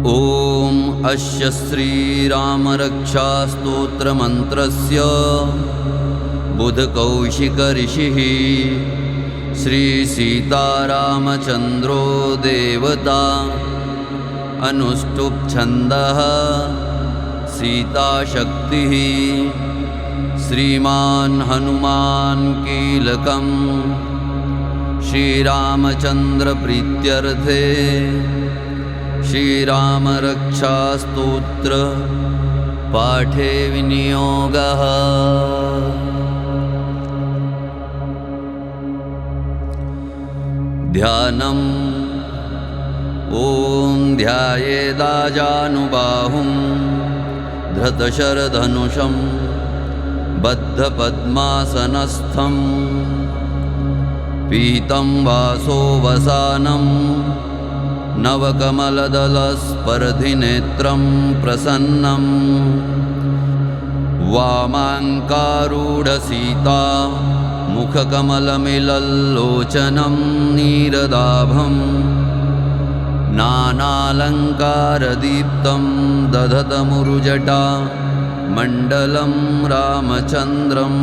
ॐ अस्य श्रीरामरक्षास्तोत्रमन्त्रस्य बुधकौशिकऋषिः श्रीसीतारामचन्द्रो देवता अनुष्टुप्छन्दः सीताशक्तिः श्रीमान् हनुमान् कीलकं श्रीरामचन्द्रप्रीत्यर्थे श्रीरामरक्षास्तोत्र पाठे विनियोगः। ध्यानम् ॐ ध्यायेदाजानुबाहुं धृतशरधनुषं बद्धपद्मासनस्थं पीतं वासोवसानं नवकमलदलस्पर्धिनेत्रं प्रसन्नं वामाङ्कारूढसीता मुखकमलमिलल्लोचनं नीरदाभं नानालङ्कारदीप्तं दधतमुरुजटा मण्डलं रामचन्द्रम्।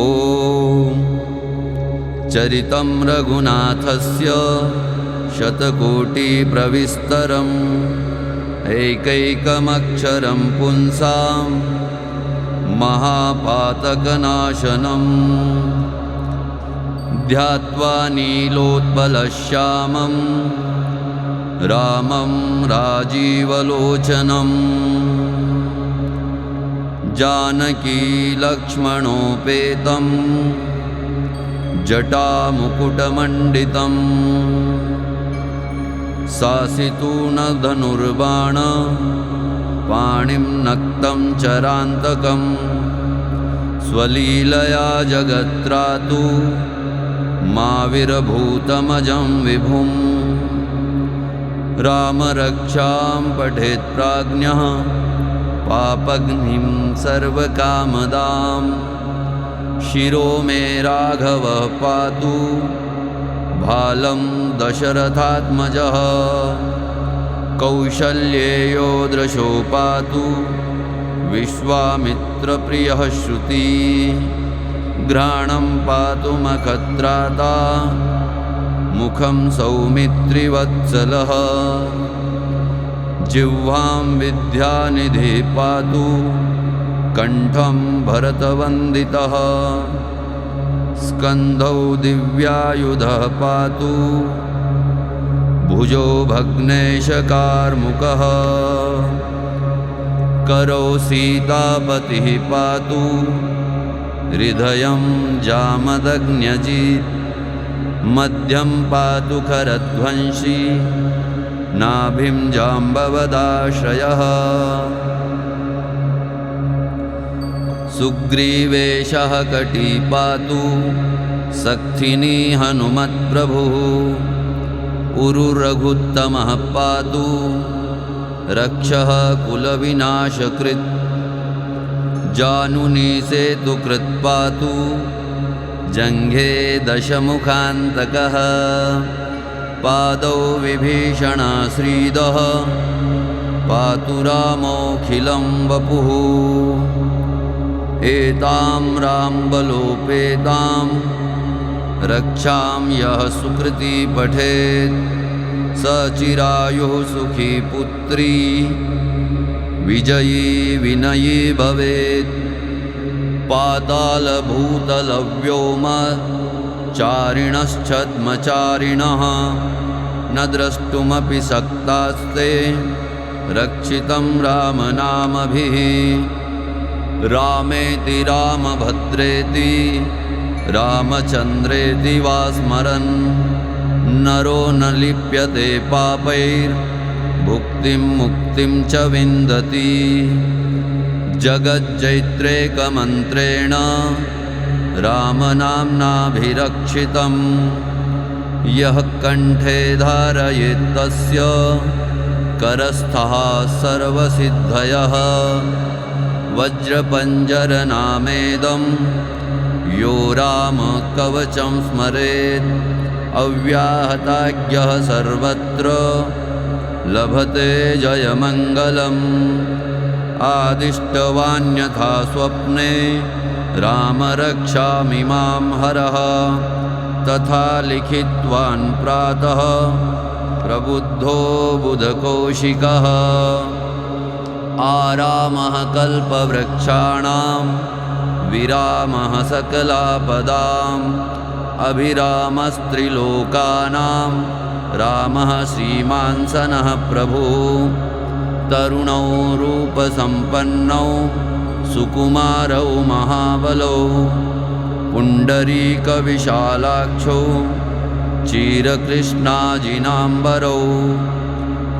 ॐ चरितं रघुनाथस्य शतकोटिप्रविस्तरम् एकैकमक्षरं पुंसां महापातकनाशनम् ध्यात्वा नीलोत्पलश्यामं रामं राजीवलोचनम् जानकी लक्ष्मणोपेतं जटामुकुटमण्डितं सासितूणधनुर्बाण पाणिं नक्तं चरान्तकं स्वलीलया जगत्रातु माविरभूतमजं विभुं रामरक्षां पठेत् प्राज्ञः पापग्निं सर्वकामदां शिरो मे राघवः पातु भालं दशरथात्मजः कौशल्येयो दृशो पातु विश्वामित्रप्रियः श्रुति घ्राणं पातु मखत्राता मुखं सौमित्रिवत्सलः जिह्वां विद्यानिधि पातु कण्ठं भरतवन्दितः स्कन्धौ दिव्यायुधः पातु भुजो भग्नेशकार्मुकः करौ सीतापतिः पातु हृदयं जामदग्न्यजित् मध्यं पातु खरध्वंसी नाभिं जाम्बवदाश्रयः सुग्रीवेशः कटी पातु सक्थिनी हनुमत्प्रभुः उरुरघुत्तमः पातु रक्षः कुलविनाशकृत् जानुनी सेतुकृत् पातु जङ्घे दशमुखान्तकः पादौ विभीषणाश्रीदः पातु रामोऽखिलं वपुः एतां रामबलोपेतां रक्षां यः सुकृती पठेत् स चिरायुः सुखी पुत्री विजयी विनयी भवेत् पातालभूतलव्योमचारिणश्छद्मचारिणः न द्रष्टुमपि सक्तास्ते रक्षितं रामनामभिः रामेति रामभद्रेति रामचन्द्रेति वा स्मरन् नरो न लिप्यते पापैर्भुक्तिं मुक्तिं च विन्दति जगज्जैत्रेकमन्त्रेण रामनाम्नाभिरक्षितं यः कण्ठे धारयेत्तस्य करस्थः सर्वसिद्धयः वज्रपञ्जरनामेदं यो रामकवचं स्मरेत् अव्याहताज्ञः सर्वत्र लभते जयमङ्गलम्। आदिष्टवान्यथा स्वप्ने राम रक्षामि मां हरः। तथा लिखित्वान् प्रातः प्रबुद्धो बुधकौशिकः। आरामः कल्पवृक्षाणां विरामः सकलापदाम्। अभिरामस्त्रिलोकानां रामः श्रीमान् सनः प्रभुः। तरुणौ रूपसम्पन्नौ सुकुमारौ महाबलौ। पुण्डरीकविशालाक्षौ चिरकृष्णाजिनाम्बरौ।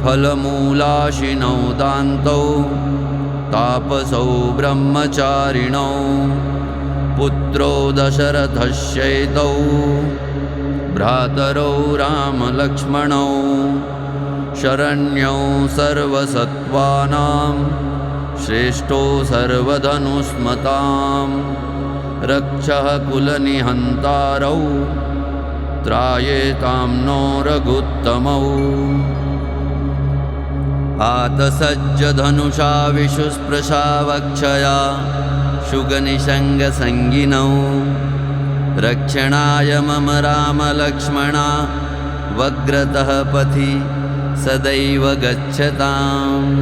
फलमूलाशिनौ दान्तौ तापसौ ब्रह्मचारिणौ। पुत्रौ दशरथस्यैतौ भ्रातरौ रामलक्ष्मणौ। शरण्यौ सर्वसत्त्वानां श्रेष्ठो सर्वधनुष्मतां। रक्षः कुलनिहन्तारौ त्रायेतां नो रघुत्तमौ। आतसज्जधनुषा विशुस्पृशावक्षया शुगनिषङ्गसङ्गिनौ। रक्षणाय मम रामलक्ष्मणा वग्रतः पथि सदैव गच्छताम्।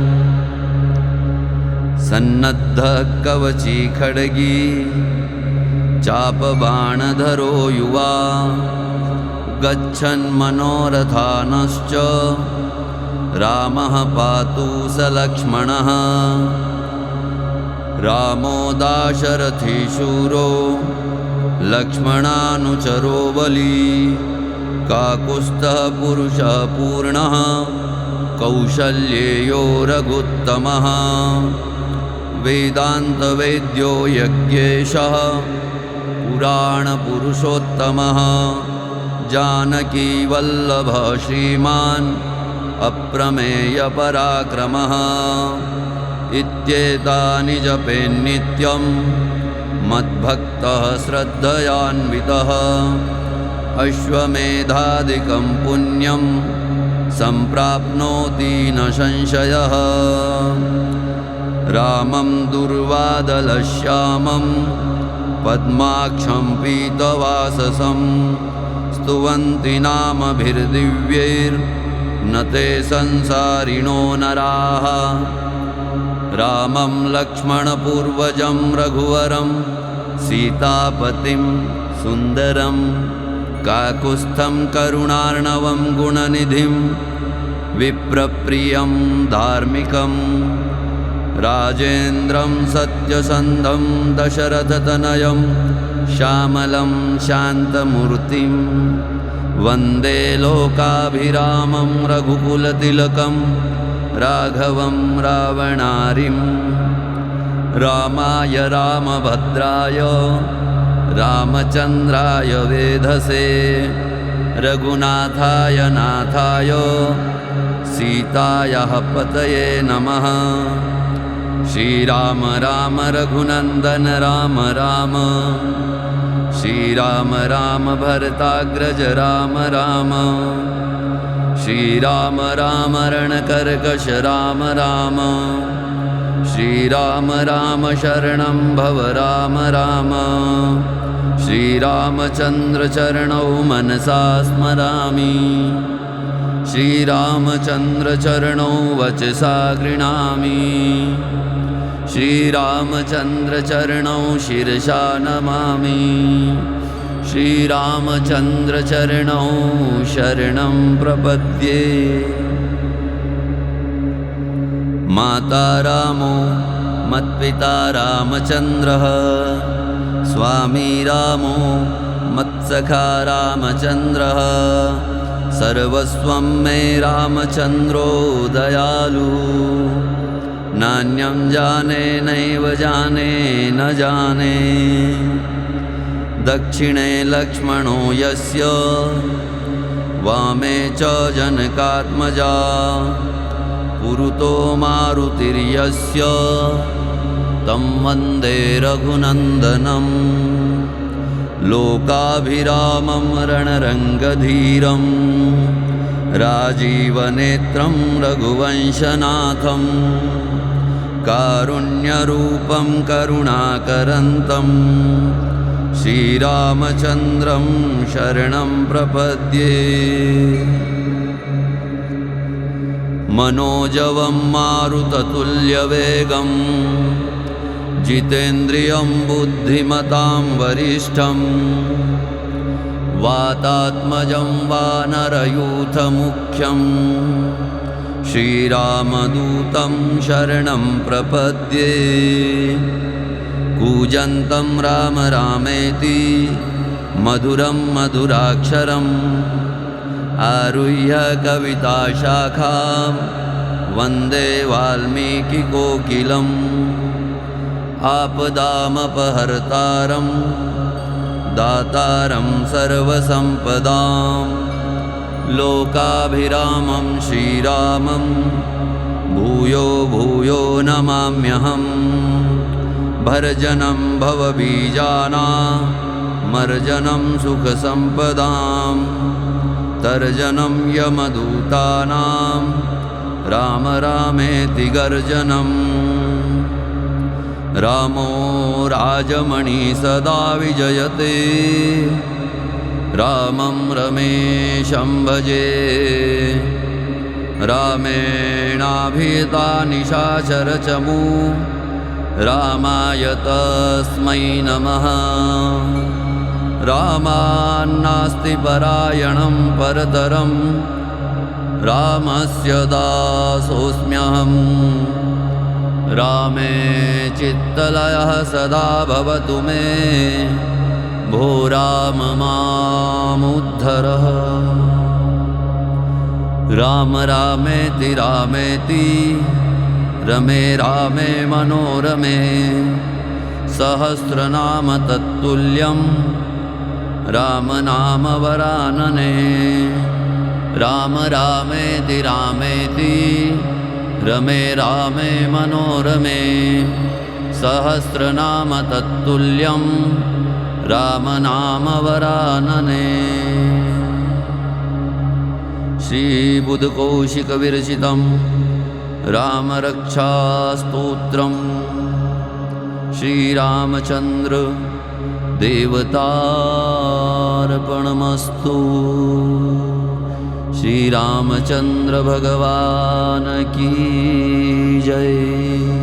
सन्नद्धः कवची खड्गी चापबाणधरो युवा। गच्छन्मनोरथानश्च रामः पातु स लक्ष्मणः। रामो दाशरथी शूरो लक्ष्मणानुचरो बली। काकुत्स्थः पुरुषः पूर्णः कौशल्येयो रघुत्तमः। वेदान्तवेद्यो यज्ञेशः पुराणपुरुषोत्तमः। जानकीवल्लभः श्रीमान् अप्रमेयपराक्रमः। इत्येतानि जपेन्नित्यं मद्भक्तः श्रद्धयान्वितः। अश्वमेधादिकं पुण्यं सम्प्राप्नोति न संशयः। रामं दुर्वादलश्यामं पद्माक्षं पीतवाससं। स्तुवन्ति नामभिर्दिव्यैर्न ते संसारिणो नराः। रामं लक्ष्मणपूर्वजं रघुवरं सीतापतिं सुन्दरं। काकुत्स्थं करुणार्णवं गुणनिधिं विप्रप्रियं धार्मिकं। राजेन्द्रं सत्यसन्धं दशरथतनयं श्यामलं शान्तमूर्तिं। वन्दे लोकाभिरामं रघुकुलतिलकं राघवं रावणारिं। रामाय रामभद्राय रामचन्द्राय वेधसे। रघुनाथाय नाथाय सीतायाः पतये नमः। श्रीराम राम रघुनन्दन राम राम। श्रीराम राम भरताग्रज राम राम। श्रीराम राम रणकर्कश राम राम। श्रीराम राम शरणं भव राम राम। श्रीरामचन्द्र चरणौ मनसा स्मरामि। श्रीरामचन्द्र चरणौ वचसा गृह्णामि। श्रीरामचन्द्र चरणौ शिरसा नमामि। श्रीरामचन्द्र चरणौ शरणं प्रपद्ये। माता रामो मत्पिता रामचन्द्रः। स्वामी रामो मत्सखा रामचन्द्रः। सर्वस्वं मे रामचन्द्रो दयालु। नान्यं जाने नैव जाने न जाने। दक्षिणे लक्ष्मणो यस्य वामे च जनकात्मजा। पुरुतो मारुतिर्यस्य तं वन्दे रघुनन्दनं। लोकाभिरामं रणरङ्गधीरं राजीवनेत्रं रघुवंशनाथं कारुण्यरूपं करुणाकरन्तं श्रीरामचन्द्रं शरणं प्रपद्ये। मनोजवं मारुततुल्यवेगं जितेन्द्रियं बुद्धिमतां वरिष्ठं वातात्मजं वानरयूथमुख्यं श्रीरामदूतं शरणं प्रपद्ये। कूजन्तं राम रामेति मधुरं मधुराक्षरम् आरुह्य कविताशाखां वन्दे वाल्मीकिकोकिलम्। आपदामपहर्तारं दातारं सर्वसम्पदां लोकाभिरामं श्रीरामं भूयो भूयो नमाम्यहम्। भर्जनं भवबीजानामर्जनं सुखसम्पदां तर्जनं यमदूतानां राम रामेति गर्जनम्। रामो राजमणि सदा विजयते रामं रमेशं भजे। रामेणाभिहिता निशाचरचमू रामाय तस्मै नमः। रामान्नास्ति परायणं परतरं रामस्य दासोऽस्म्यहम्। रामे चित्तलयः सदा भवतु मे भो राम मामुद्धरः। राम रामेति रामेति रमे रामे मनोरमे सहस्रनाम तत्तुल्यं राम नाम वरानने। राम रामेति रामेति रमे रामे मनोरमे सहस्रनाम तत्तुल्यं राम नाम वरानने। श्रीबुधकौशिकविरचितं रामरक्षास्तोत्रं श्रीरामचन्द्र देवतार्पणमस्तु। श्रीरामचन्द्र भगवान की जय।